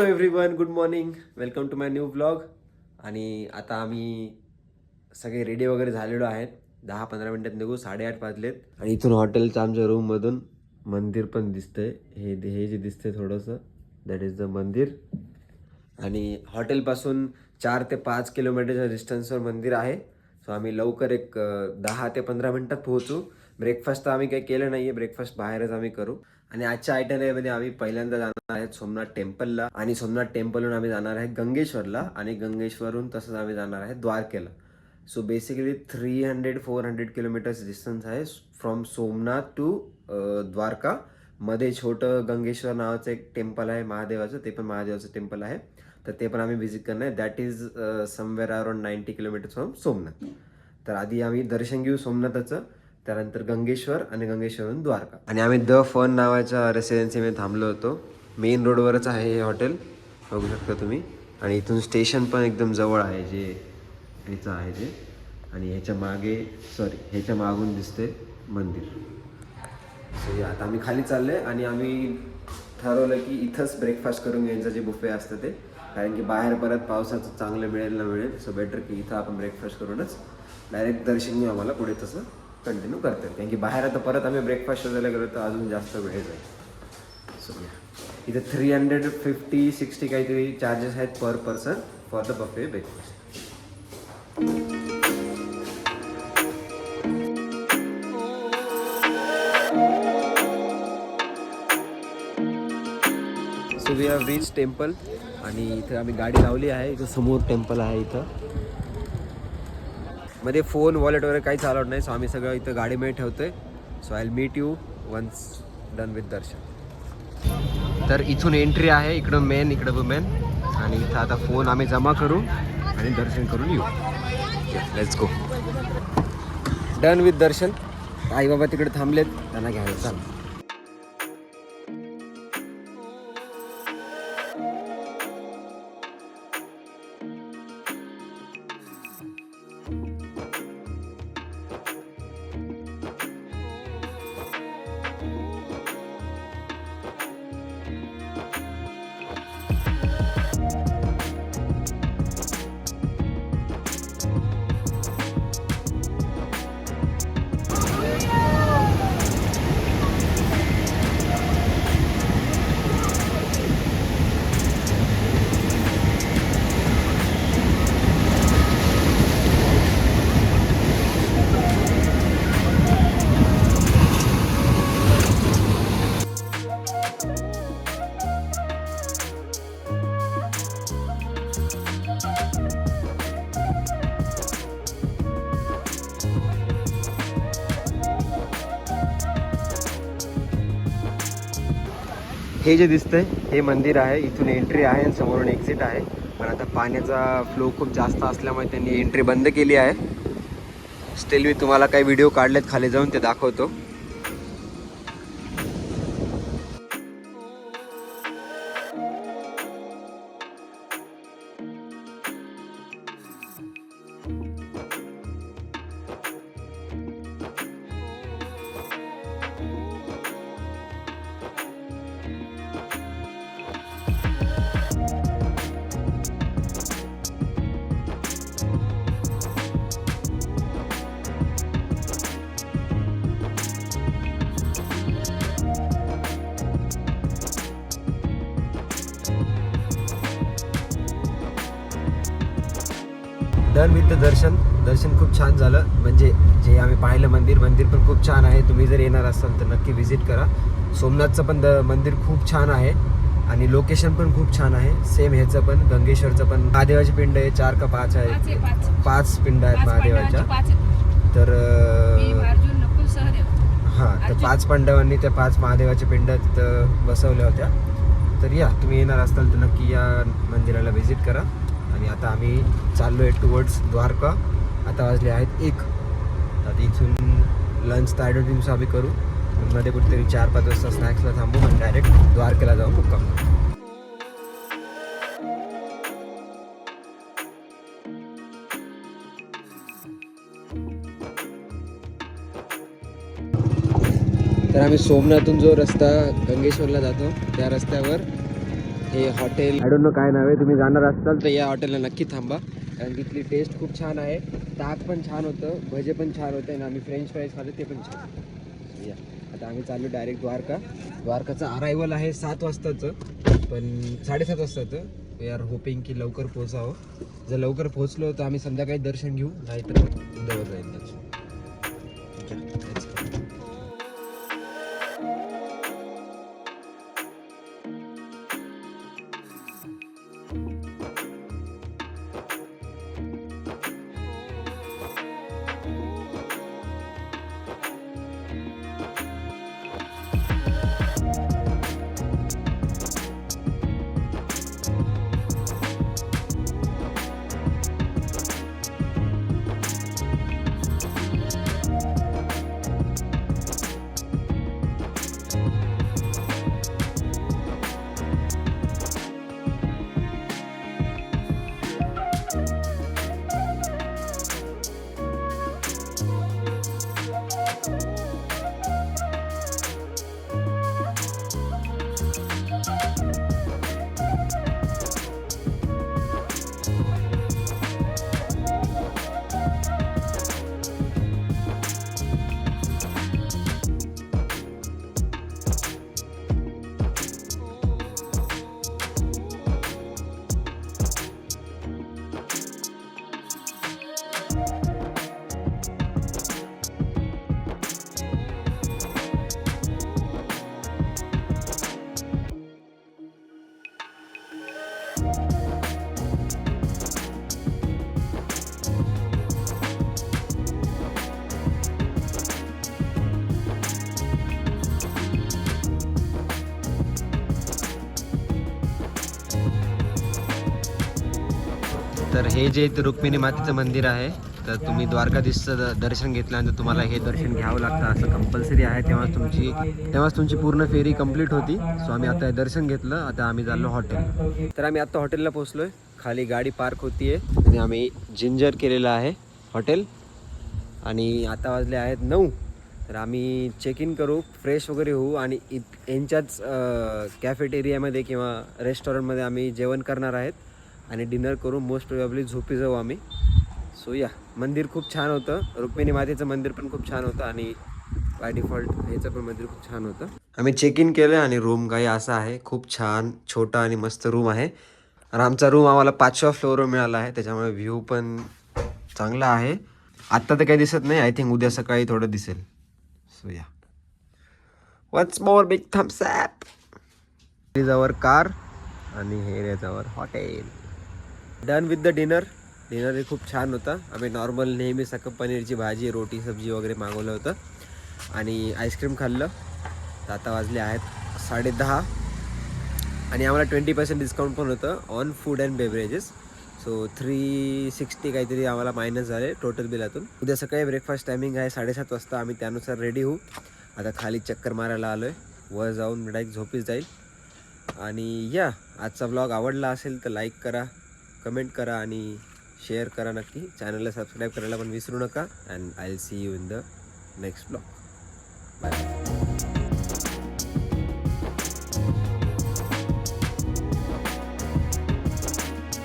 Everyone, good morning. Welcome to my new blog. आणि आता आम्ही सगळे रेडी वगैरे झालेलो आहेत. 10-15 मिनिटात निघू. 8:30 वाजलेत. आणि इथून हॉटेलच्या आमच्या रूममधून मंदिर पण दिसतंय. हे जे दिसतंय थोडंसं, दॅट इज द मंदिर. आणि हॉटेलपासून 4 ते 5 किलोमीटरच्या डिस्टन्सवर मंदिर आहे. सो आम्ही लवकर एक 10 ते 15 मिनिटात पोहोचू. ब्रेकफास्ट तर आम्ही काही केलं नाही आहे. ब्रेकफास्ट बाहेरच आम्ही करू. आणि आजच्या आयटनरीमध्ये आम्ही पहिल्यांदा जाणार आहेत सोमनाथ टेम्पलला. आणि सोमनाथ टेम्पलहून आम्ही जाणार आहे गंगेश्वरला. आणि गंगेश्वरहून तसंच आम्ही जाणार आहे द्वारकेला. सो बेसिकली 300-400 किलोमीटर्स डिस्टन्स आहे फ्रॉम सोमनाथ टू द्वारका. मध्ये छोटं गंगेश्वर नावाचं एक टेम्पल आहे महादेवाचं. ते पण महादेवाचं टेम्पल आहे. तर ते पण आम्ही व्हिजिट करणार आहे. That is somewhere around 90 kilometres from Somnath. तर आधी आम्ही दर्शन घेऊ सोमनाथाचं, त्यानंतर गंगेश्वर आणि गंगेश्वरहून द्वारका. आणि आम्ही द फन नावाच्या रेसिडेन्सीमध्ये थांबलो होतो. मेन रोडवरच आहे हे हॉटेल, बघू शकता तुम्ही. आणि इथून स्टेशन पण एकदम जवळ आहे, जे ह्याचं आहे जे. आणि ह्याच्या मागून दिसते मंदिर. सो आता आम्ही खाली चाललो आहे. आणि आम्ही ठरवलं की इथंच ब्रेकफास्ट करून घ्यायचं, जे बुफे असतं ते. कारण की बाहेर परत पावसाचं चांगलं मिळेल ना मिळेल. सो बेटर की इथं आपण ब्रेकफास्ट करूनच डायरेक्ट दर्शन घेऊ. आम्हाला पुढे तसं कंटिन्यू करतात, कारण की बाहेर आता परत आम्ही ब्रेकफास्ट शोधायला गेलो तर अजून जास्त वेळ जाईल. सो इथे 350-60 काहीतरी चार्जेस आहेत पर person for the buffet breakfast. So we have reach temple. आणि इथं आम्ही गाडी लावली आहे. इथं समोर टेम्पल आहे. इथं मध्ये फोन वॉलेट वगैरे काहीच अलाउड नाही. सो आम्ही सगळं इथं गाडीमध्ये ठेवतोय. So I will meet you once done with darshan. तर इथून एंट्री आहे, इकडं मेन, इकडं वुमेन. आणि इथं आता फोन आम्ही जमा करू आणि दर्शन करून येऊ. Let's go. डन विथ दर्शन. आई बाबा तिकडे थांबलेत, त्यांना घ्यायला चाल. हे जे दिसतंय हे मंदिर आहे. इथून एंट्री आहे आणि समोरून एक्झिट आहे. पण आता पाण्याचा फ्लो खूप जास्त असल्यामुळे त्यांनी एंट्री बंद केली आहे. स्टील मी तुम्हाला काही व्हिडिओ काढलेत खाली जाऊन, ते दाखवतो. डन विथ द दर्शन खूप छान झालं. म्हणजे जे आम्ही पाहिलं मंदिर पण खूप छान आहे. तुम्ही जर येणार असाल तर नक्की व्हिजिट करा. सोमनाथचं पण मंदिर खूप छान आहे आणि लोकेशन पण खूप छान आहे. सेम ह्याचं पण, गंगेश्वरचं पण. महादेवाची पिंड आहे, 4 का 5 आहे, 5 पिंड आहेत महादेवाच्या. तर हां, तर 5 पांडवांनी त्या 5 महादेवाच्या पिंड तिथं बसवल्या होत्या. तर या, तुम्ही येणार असाल तर नक्की या मंदिराला व्हिजिट करा. आणि आता आम्ही चाललो आहे टुवर्ड्स द्वारका. आता वाजले आहेत 1. आता इथून लंच तर ॲडव्हर्टिंगचं आम्ही करू. मध्ये कुठेतरी 4-5 वाजता स्नॅक्सला थांबू आणि डायरेक्ट द्वारकेला जाऊ मुक्काम. तर आम्ही सोमनाथून जो रस्ता गंगेश्वरला जातो त्या रस्त्यावर हे हॉटेल आय डोंट नो काय नाव आहे, तुम्ही जाणार असाल तर या हॉटेलला नक्की थांबा, कारण तिथली टेस्ट खूप छान आहे. ताक पण छान होतं, भजे पण छान होते आणि आम्ही फ्रेंच फ्राईज खाल्ले ते पण छान. या आता आम्ही चाललो डायरेक्ट द्वारकाचं अरायवल आहे 7 वाजताचं, पण 7:30 वाजताचं. वी आर होपिंग की लवकर पोहोचावं. जर लवकर पोहोचलो तर आम्ही संध्याकाळी दर्शन घेऊ, नाहीतर उद्या जाईल दर्शन. तर हे जे इथे रुक्मिणी मातेचं मंदिर आहे, तर तुम्ही द्वारकाधीशचं दर्शन घेतल्यानंतर तुम्हाला हे दर्शन घ्यावं लागतं, असं कंपल्सरी आहे. तेव्हाच तुमची पूर्ण फेरी कंप्लीट होती. सो आम्ही आता दर्शन घेतलं, आता आम्ही चाललो हॉटेल. तर आम्ही आता हॉटेलला पोहोचलोय. खाली गाडी पार्क होतीये आणि आम्ही जिंजर केलेलं आहे हॉटेल. आणि आता वाजले आहेत 9. तर आम्ही चेक इन करू, फ्रेश वगैरे होऊ आणि यांच्याच कॅफेटेरियामध्ये किंवा रेस्टॉरंटमध्ये आम्ही जेवण करणार आहेत आणि डिनर करू. मोस्ट प्रोबॅबली झोपी जाऊ आम्ही. सो या, मंदिर खूप छान होतं. रुक्मिणी मातेचं मंदिर पण खूप छान होतं आणि बाय डिफॉल्ट ह्याचं पण मंदिर खूप छान होतं. आम्ही चेक इन केलं आणि रूम काही असा आहे, खूप छान छोटा आणि मस्त रूम आहे. आणि आमचा रूम आम्हाला 5व्या फ्लोअरवर मिळाला आहे, त्याच्यामुळे व्ह्यू पण चांगला आहे. आत्ता तर काही दिसत नाही, आय थिंक उद्या सकाळी थोडं दिसेल. So yeah, once more big thumbs up. जवळ कार आणि हे जवळ hotel. Done with the dinner. Dinner हे खूप छान होतं. आम्ही नॉर्मल नेहमी सकाळ पनीरची भाजी, रोटी, सब्जी वगैरे मागवलं होतं आणि आईस्क्रीम खाल्लं. तर आता वाजले आहेत 10:30 आणि आम्हाला 20% डिस्काउंट पण होतं on food and beverages. So 360 काहीतरी आम्हाला मायनस झाले टोटल बिलातून. उद्या सकाळी ब्रेकफास्ट टायमिंग आहे 7:30 वाजता. आम्ही त्यानुसार रेडी होऊ. आता खाली चक्कर मारायला आलो आहे, वर जाऊन डायरेक्ट झोपीच जाईल. आणि या, आजचा ब्लॉग आवडला असेल तर लाईक करा, कमेंट करा आणि शेअर करा नक्की. चॅनलला सबस्क्राईब करायला पण विसरू नका. And I will see you in the next blog. Bye.